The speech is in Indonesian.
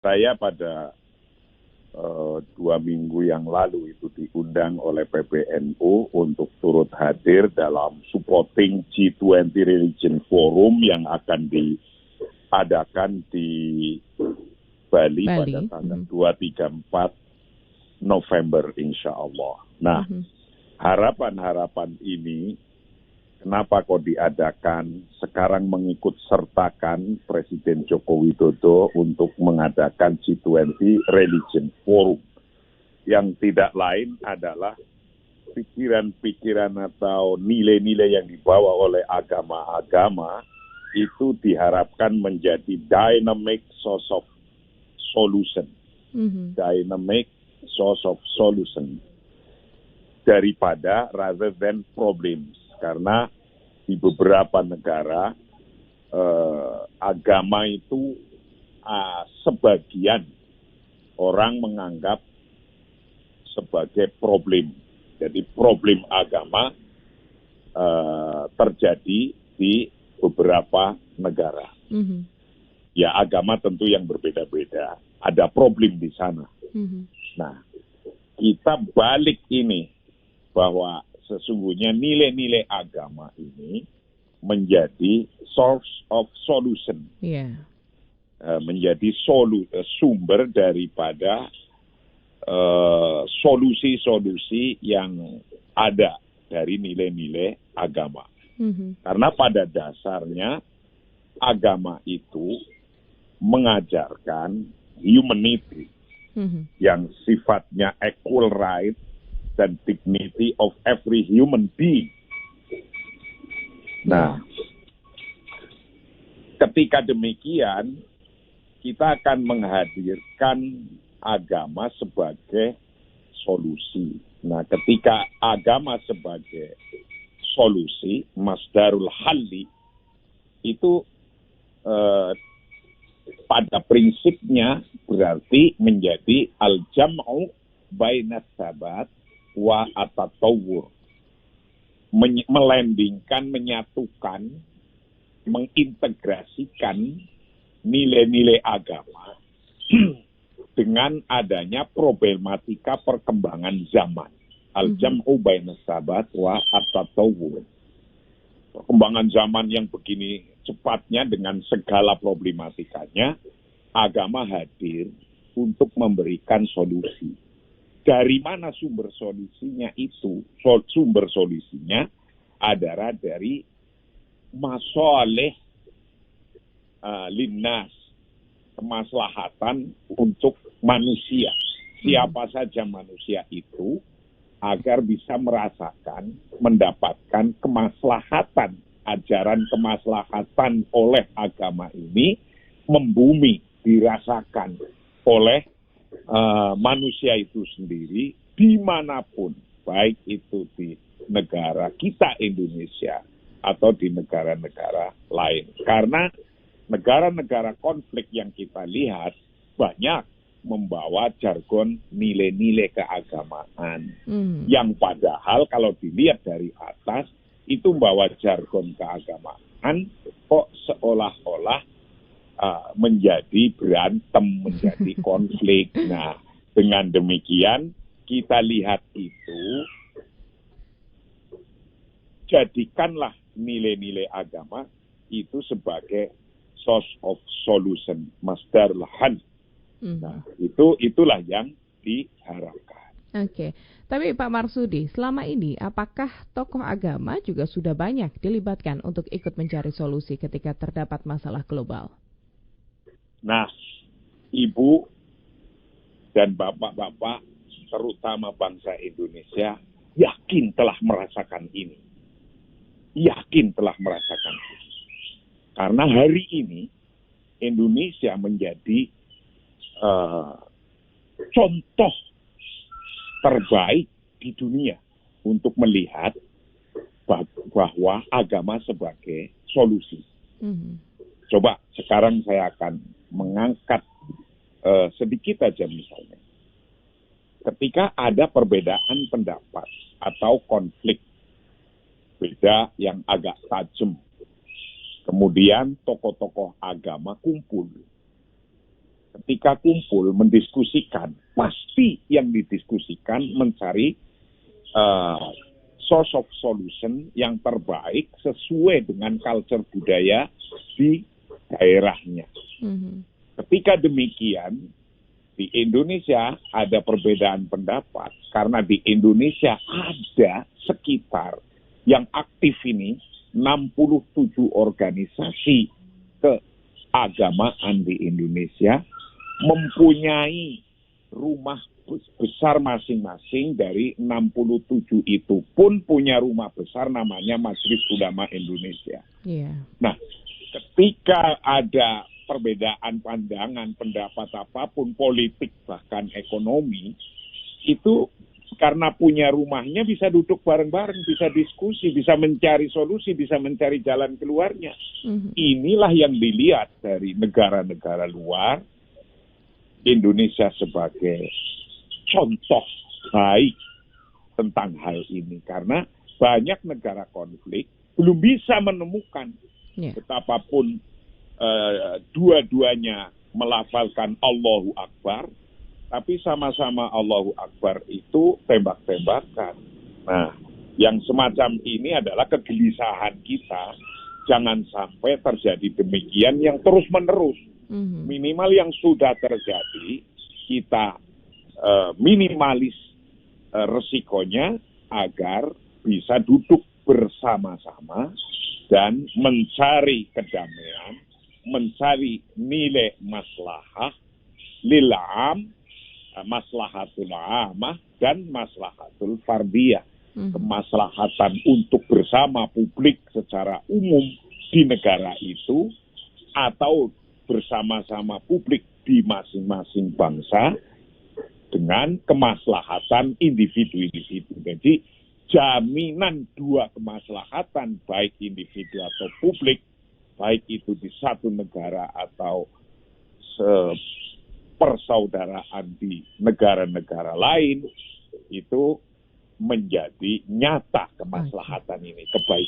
Saya pada 2 minggu yang lalu itu diundang oleh PBNU untuk turut hadir dalam supporting G20 Religion Forum yang akan diadakan di Bali. Pada tanggal 2, 3, 4 November insya Allah. Nah, harapan-harapan ini kenapa kok diadakan? Sekarang mengikut sertakan Presiden Joko Widodo untuk mengadakan G20 Religion Forum. Yang tidak lain adalah pikiran-pikiran atau nilai-nilai yang dibawa oleh agama-agama itu diharapkan menjadi dynamic source of solution. Dynamic source of solution. Daripada rather than problems. Karena di beberapa negara agama itu sebagian orang menganggap sebagai problem. Jadi problem agama terjadi di beberapa negara. Ya agama tentu yang berbeda-beda. Ada problem di sana. Nah, kita balik ini bahwa sesungguhnya nilai-nilai agama ini menjadi source of solution, menjadi sumber daripada solusi-solusi yang ada dari nilai-nilai agama. Karena pada dasarnya agama itu mengajarkan humanity yang sifatnya equal right dan dignity of every human being. Nah, ketika demikian, kita akan menghadirkan agama sebagai solusi. Nah, ketika agama sebagai solusi, masdarul halli, itu pada prinsipnya berarti menjadi al-jam'u bainas sabat wa atatawur, melendingkan, menyatukan, mengintegrasikan nilai-nilai agama dengan adanya problematika perkembangan zaman. Al-jam'u bainas sabat wa atatawur. Perkembangan zaman yang begini cepatnya dengan segala problematikanya, agama hadir untuk memberikan solusi. Dari mana sumber solusinya itu? Sumber solusinya adalah dari masoleh linnas, kemaslahatan untuk manusia. Siapa saja manusia itu agar bisa merasakan, mendapatkan kemaslahatan, ajaran kemaslahatan oleh agama ini membumi, dirasakan oleh manusia itu sendiri dimanapun, baik itu di negara kita Indonesia atau di negara-negara lain. Karena negara-negara konflik yang kita lihat banyak membawa jargon nilai-nilai keagamaan. Yang padahal kalau dilihat dari atas itu membawa jargon keagamaan kok seolah-olah menjadi berantem, menjadi konflik. Nah, dengan demikian kita lihat itu, jadikanlah nilai-nilai agama itu sebagai source of solution, masdar lahan. Nah, itulah yang diharapkan. Oke. Tapi Pak Marsudi, selama ini apakah tokoh agama juga sudah banyak dilibatkan untuk ikut mencari solusi ketika terdapat masalah global? Nah, Ibu dan Bapak-Bapak, terutama bangsa Indonesia, yakin telah merasakan ini. Yakin telah merasakan ini. Karena hari ini, Indonesia menjadi contoh terbaik di dunia untuk melihat bahwa agama sebagai solusi. Coba sekarang saya akan mengangkat sedikit aja misalnya. Ketika ada perbedaan pendapat atau konflik beda yang agak tajam, kemudian tokoh-tokoh agama kumpul. ketika kumpul mendiskusikan, pasti yang didiskusikan mencari source of solution yang terbaik sesuai dengan culture budaya di daerahnya. Ketika demikian, di Indonesia ada perbedaan pendapat karena di Indonesia ada sekitar yang aktif ini 67 organisasi keagamaan di Indonesia mempunyai rumah besar masing-masing. Dari 67 itu pun punya rumah besar namanya Majelis Ulama Indonesia. Nah, ketika ada perbedaan pandangan, pendapat apapun, politik bahkan ekonomi, itu karena punya rumahnya bisa duduk bareng-bareng, bisa diskusi, bisa mencari solusi, bisa mencari jalan keluarnya. Inilah yang dilihat dari negara-negara luar, Indonesia sebagai contoh baik tentang hal ini. Karena banyak negara konflik belum bisa menemukan betapapun dua-duanya melafalkan Allahu Akbar, tapi sama-sama Allahu Akbar itu tembak-tembakan. Nah, yang semacam ini adalah kegelisahan kita. Jangan sampai terjadi demikian yang terus-menerus. Minimal yang sudah terjadi, kita minimalis resikonya agar bisa duduk bersama-sama dan mencari kedamaian, mencari nilai maslahah, lil'am, maslahatul amah, dan maslahatul fardiyah. Kemaslahatan untuk bersama publik secara umum di negara itu, atau bersama-sama publik di masing-masing bangsa dengan kemaslahatan individu-individu. Jadi jaminan dua kemaslahatan baik individu atau publik, baik itu di satu negara atau persaudaraan di negara-negara lain, itu menjadi nyata kemaslahatan ini, kebaikan